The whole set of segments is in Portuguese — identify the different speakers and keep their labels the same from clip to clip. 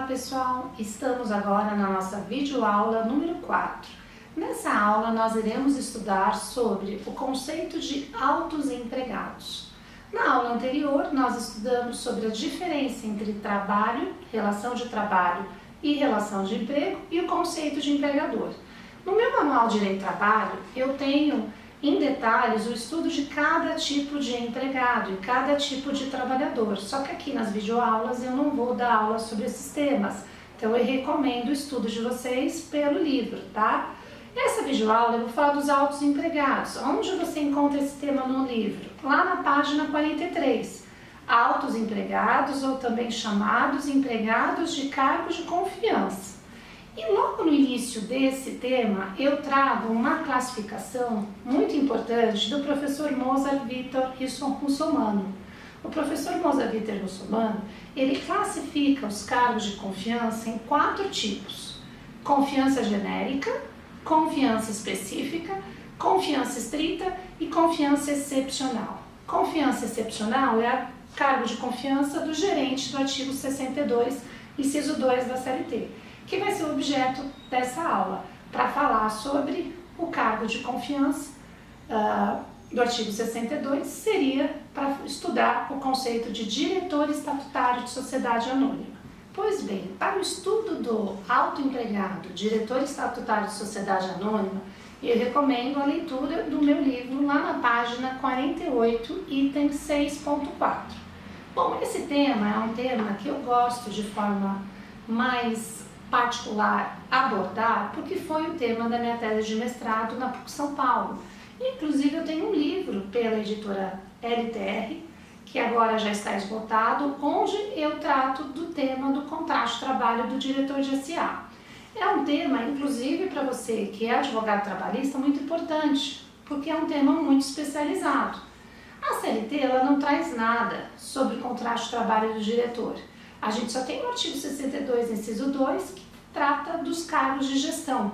Speaker 1: pessoal, estamos agora na nossa videoaula número 4. Nessa aula nós iremos estudar sobre o conceito de altos empregados. Na aula anterior nós estudamos sobre a diferença entre trabalho, relação de trabalho e relação de emprego e o conceito de empregador. No meu manual de Direito do Trabalho eu tenho em detalhes o estudo de cada tipo de empregado e cada tipo de trabalhador. Só que aqui nas videoaulas eu não vou dar aula sobre esses temas, então eu recomendo o estudo de vocês pelo livro, tá? Nessa videoaula eu vou falar dos altos empregados. Onde você encontra esse tema no livro? Lá na página 43. Altos empregados, ou também chamados empregados de cargos de confiança. E logo no início desse tema, eu trago uma classificação muito importante do professor Mozart Vitor Russomano. O professor Mozart Vitor Russomano, ele classifica os cargos de confiança em 4 tipos: confiança genérica, confiança específica, confiança estrita e confiança excepcional. Confiança excepcional é o cargo de confiança do gerente do artigo 62, inciso 2 da CLT, que vai ser o objeto dessa aula, para falar sobre o cargo de confiança do artigo 62, seria para estudar o conceito de diretor estatutário de sociedade anônima. Pois bem, para o estudo do autoempregado, diretor estatutário de sociedade anônima, eu recomendo a leitura do meu livro lá na página 48, item 6.4. Bom, esse tema é um tema que eu gosto de forma mais particular abordar, porque foi o tema da minha tese de mestrado na PUC São Paulo. Inclusive eu tenho um livro pela editora LTR, que agora já está esgotado, onde eu trato do tema do contrato de trabalho do diretor de SA. É um tema, inclusive para você que é advogado trabalhista, muito importante, porque é um tema muito especializado. A CLT ela não traz nada sobre o contrato de trabalho do diretor. A gente só tem o artigo 62, inciso 2, que trata dos cargos de gestão.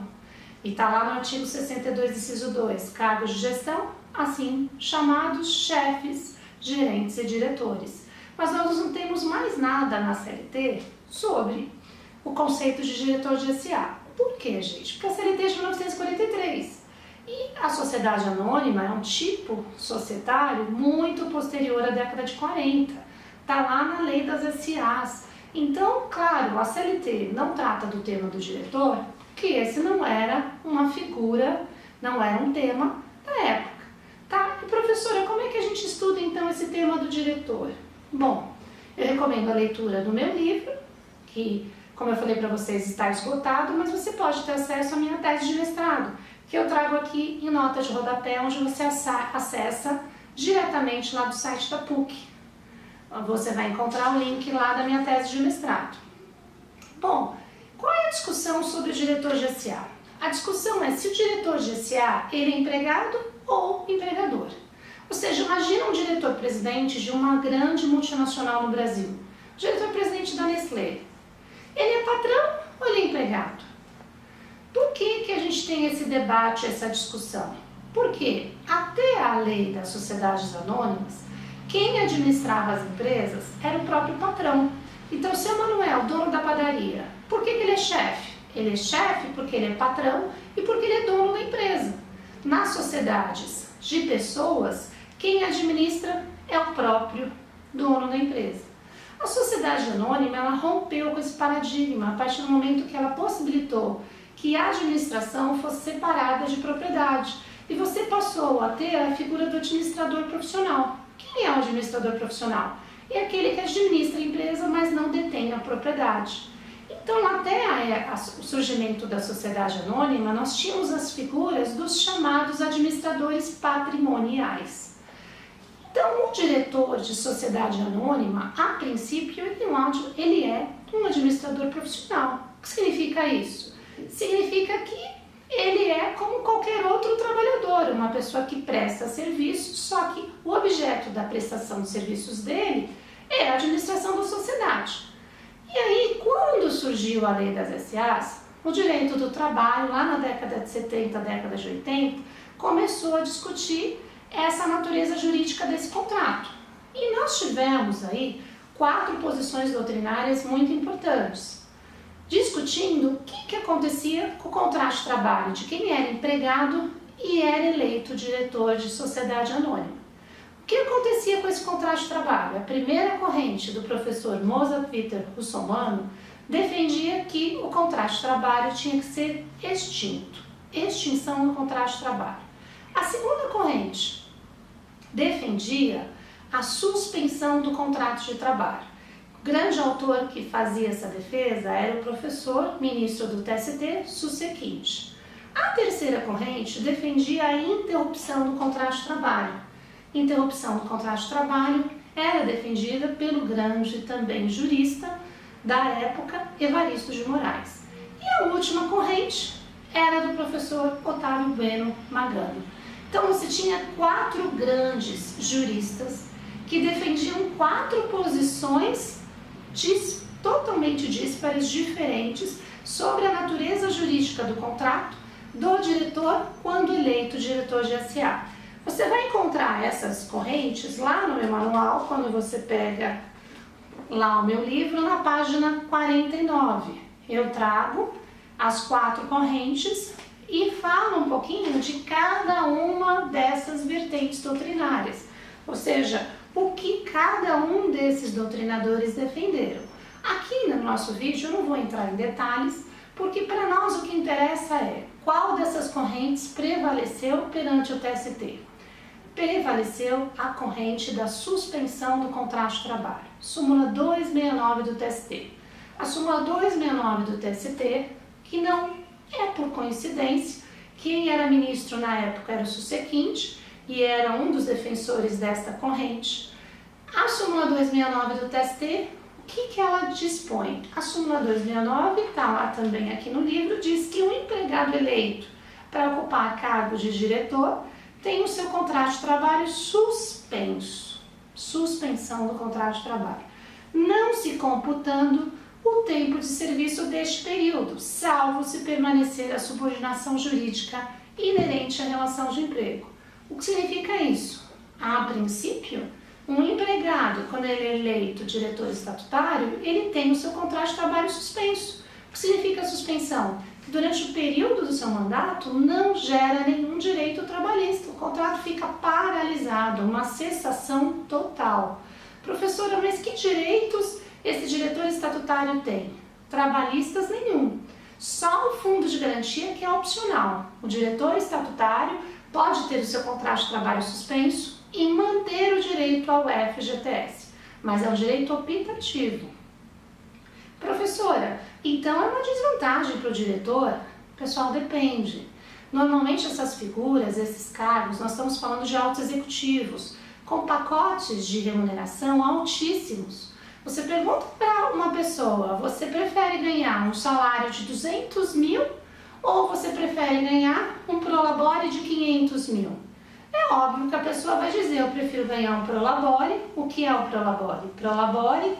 Speaker 1: E está lá no artigo 62, inciso 2, cargos de gestão, assim chamados chefes, gerentes e diretores. Mas nós não temos mais nada na CLT sobre o conceito de diretor de SA. Por quê, gente? Porque a CLT é de 1943. E a sociedade anônima é um tipo societário muito posterior à década de 40. Está lá na lei das SAs. Então, claro, a CLT não trata do tema do diretor, porque esse não era uma figura, não era um tema da época. Tá? E professora, como é que a gente estuda então esse tema do diretor? Bom, eu recomendo a leitura do meu livro, que, como eu falei para vocês, está esgotado, mas você pode ter acesso à minha tese de mestrado, que eu trago aqui em nota de rodapé, onde você acessa diretamente lá do site da PUC. Você vai encontrar o link lá da minha tese de mestrado. Bom, qual é a discussão sobre o diretor de SA? A discussão é se o diretor de SA ele é empregado ou empregador. Ou seja, imagina um diretor-presidente de uma grande multinacional no Brasil. O diretor-presidente da Nestlé. Ele é patrão ou ele é empregado? Por que a gente tem esse debate, essa discussão? Porque até a lei das sociedades anônimas, quem administrava as empresas era o próprio patrão. Então, o seu Manuel, dono da padaria, por que ele é chefe? Ele é chefe porque ele é patrão e porque ele é dono da empresa. Nas sociedades de pessoas, quem administra é o próprio dono da empresa. A sociedade anônima ela rompeu com esse paradigma a partir do momento que ela possibilitou que a administração fosse separada de propriedade. E você passou a ter a figura do administrador profissional. Quem é o administrador profissional? É aquele que administra a empresa, mas não detém a propriedade. Então, até o surgimento da sociedade anônima, nós tínhamos as figuras dos chamados administradores patrimoniais. Então, o diretor de sociedade anônima, a princípio, ele é um administrador profissional. O que significa isso? Significa que ele é como qualquer outro trabalhador, uma pessoa que presta serviço, só que o objeto da prestação de serviços dele é a administração da sociedade. E aí, quando surgiu a lei das SAs, o direito do trabalho, lá na década de 70, década de 80, começou a discutir essa natureza jurídica desse contrato. E nós tivemos aí 4 posições doutrinárias muito importantes. discutindo o que acontecia com o contrato de trabalho de quem era empregado e era eleito diretor de sociedade anônima. O que acontecia com esse contrato de trabalho? A primeira corrente do professor Mozart Vitor Russomano defendia que o contrato de trabalho tinha que ser extinto. Extinção do contrato de trabalho. A segunda corrente defendia a suspensão do contrato de trabalho. O grande autor que fazia essa defesa era o professor, ministro do TST, Susequinte. A terceira corrente defendia a interrupção do contrato de trabalho. Interrupção do contrato de trabalho era defendida pelo grande também jurista da época, Evaristo de Moraes. E a última corrente era do professor Otávio Bueno Magano. Então você tinha 4 grandes juristas que defendiam 4 posições totalmente díspares, diferentes, sobre a natureza jurídica do contrato do diretor quando eleito diretor de SA. Você vai encontrar essas correntes lá no meu manual, quando você pega lá o meu livro, na página 49. Eu trago as 4 correntes e falo um pouquinho de cada uma dessas vertentes doutrinárias, ou seja, o que cada um desses doutrinadores defenderam. Aqui no nosso vídeo eu não vou entrar em detalhes, porque para nós o que interessa é qual dessas correntes prevaleceu perante o TST. Prevaleceu a corrente da suspensão do contrato de trabalho, súmula 269 do TST. A súmula 269 do TST, que não é por coincidência, quem era ministro na época era o Susequinte e era um dos defensores desta corrente. A súmula 269 do TST, o que ela dispõe? A súmula 269, está lá também aqui no livro, diz que o empregado eleito para ocupar cargo de diretor tem o seu contrato de trabalho suspenso. Suspensão do contrato de trabalho. Não se computando o tempo de serviço deste período, salvo se permanecer a subordinação jurídica inerente à relação de emprego. O que significa isso? A princípio, um empregado, quando ele é eleito diretor estatutário, ele tem o seu contrato de trabalho suspenso. O que significa a suspensão? Que durante o período do seu mandato não gera nenhum direito trabalhista. O contrato fica paralisado, uma cessação total. Professora, mas que direitos esse diretor estatutário tem? Trabalhistas nenhum. Só o fundo de garantia que é opcional. O diretor estatutário pode ter o seu contrato de trabalho suspenso e manter o direito ao FGTS, mas é um direito optativo. Professora, então é uma desvantagem para o diretor? Pessoal, depende. Normalmente essas figuras, esses cargos, nós estamos falando de altos executivos, com pacotes de remuneração altíssimos. Você pergunta para uma pessoa, você prefere ganhar um salário de 200 mil ou você prefere ganhar um prolabore de 500 mil? É óbvio que a pessoa vai dizer, eu prefiro ganhar um prolabore. O que é o prolabore? Prolabore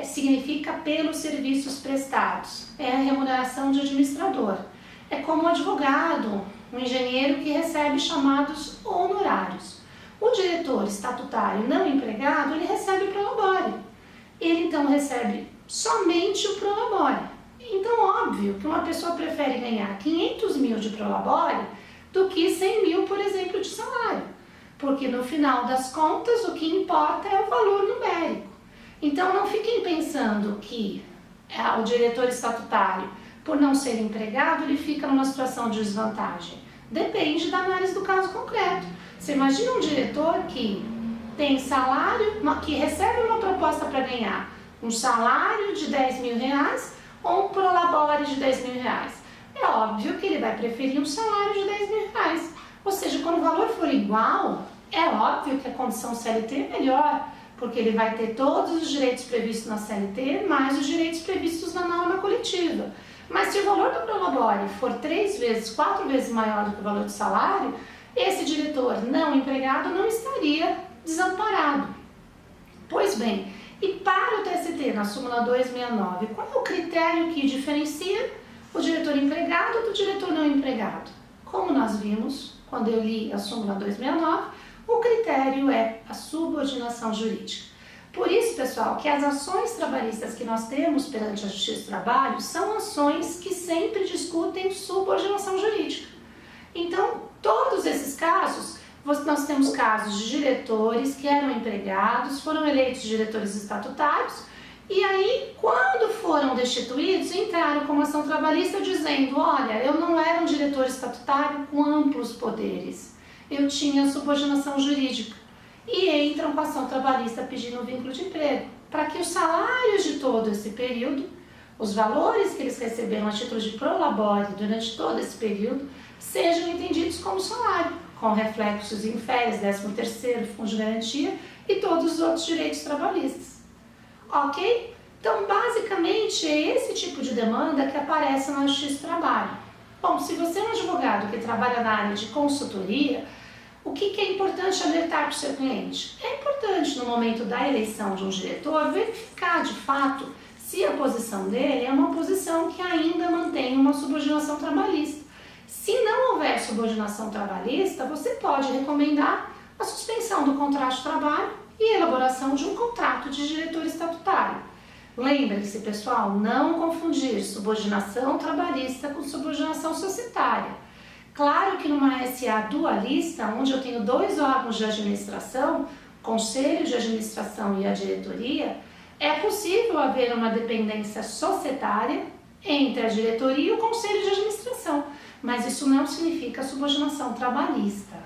Speaker 1: significa pelos serviços prestados, é a remuneração de administrador. É como um advogado, um engenheiro que recebe chamados honorários. O diretor estatutário não empregado, ele recebe o prolabore. Ele então recebe somente o prolabore. Então, óbvio que uma pessoa prefere ganhar 500 mil de prolabore do que 100 mil, por exemplo, de salário. Porque no final das contas, o que importa é o valor numérico. Então, não fiquem pensando que o diretor estatutário, por não ser empregado, ele fica numa situação de desvantagem. Depende da análise do caso concreto. Você imagina um diretor que tem salário, que recebe uma proposta para ganhar um salário de 10 mil reais ou um prolabore de 10 mil reais. É óbvio que ele vai preferir um salário de 10 mil reais. Ou seja, quando o valor for igual, é óbvio que a condição CLT é melhor, porque ele vai ter todos os direitos previstos na CLT, mais os direitos previstos na norma coletiva. Mas se o valor do prolabore for 3 vezes, 4 vezes maior do que o valor do salário, esse diretor não empregado não estaria desamparado. Pois bem, e para o TST, na súmula 269, qual é o critério que diferencia o diretor empregado do diretor não empregado? Como nós vimos quando eu li a súmula 269, o critério é a subordinação jurídica. Por isso, pessoal, que as ações trabalhistas que nós temos perante a Justiça do Trabalho são ações que sempre discutem subordinação jurídica. Então, todos esses casos, nós temos casos de diretores que eram empregados, foram eleitos diretores estatutários, e aí, quando foram destituídos, entraram com uma ação trabalhista dizendo: olha, eu não era um diretor estatutário com amplos poderes, eu tinha subordinação jurídica. E entram com a ação trabalhista pedindo um vínculo de emprego, para que os salários de todo esse período, os valores que eles receberam a título de prolabore durante todo esse período, sejam entendidos como salário, com reflexos em férias, 13º, fundo de garantia e todos os outros direitos trabalhistas. Ok? Então, basicamente, é esse tipo de demanda que aparece na Justiça do Trabalho. Bom, se você é um advogado que trabalha na área de consultoria, o que é importante alertar para o seu cliente? É importante, no momento da eleição de um diretor, verificar de fato se a posição dele é uma posição que ainda mantém uma subordinação trabalhista. Se não houver subordinação trabalhista, você pode recomendar a suspensão do contrato de trabalho e a elaboração de um contrato de diretor estatutário. Lembre-se, pessoal, não confundir subordinação trabalhista com subordinação societária. Claro que numa SA dualista, onde eu tenho 2 órgãos de administração, o Conselho de Administração e a Diretoria, é possível haver uma dependência societária entre a diretoria e o Conselho de Administração, mas isso não significa subordinação trabalhista,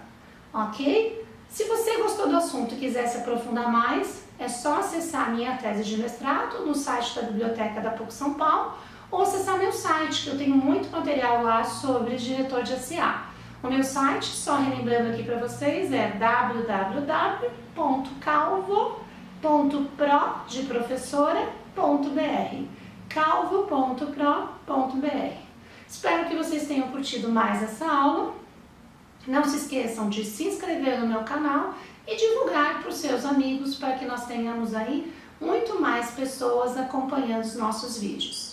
Speaker 1: ok? Se você gostou do assunto e quiser se aprofundar mais, é só acessar a minha tese de mestrado no site da Biblioteca da PUC São Paulo, ou acessar meu site, que eu tenho muito material lá sobre diretor de SA. O meu site, só relembrando aqui para vocês, é www.calvo.pro de professora.br calvo.pro.br. Espero que vocês tenham curtido mais essa aula. Não se esqueçam de se inscrever no meu canal e divulgar para os seus amigos, para que nós tenhamos aí muito mais pessoas acompanhando os nossos vídeos.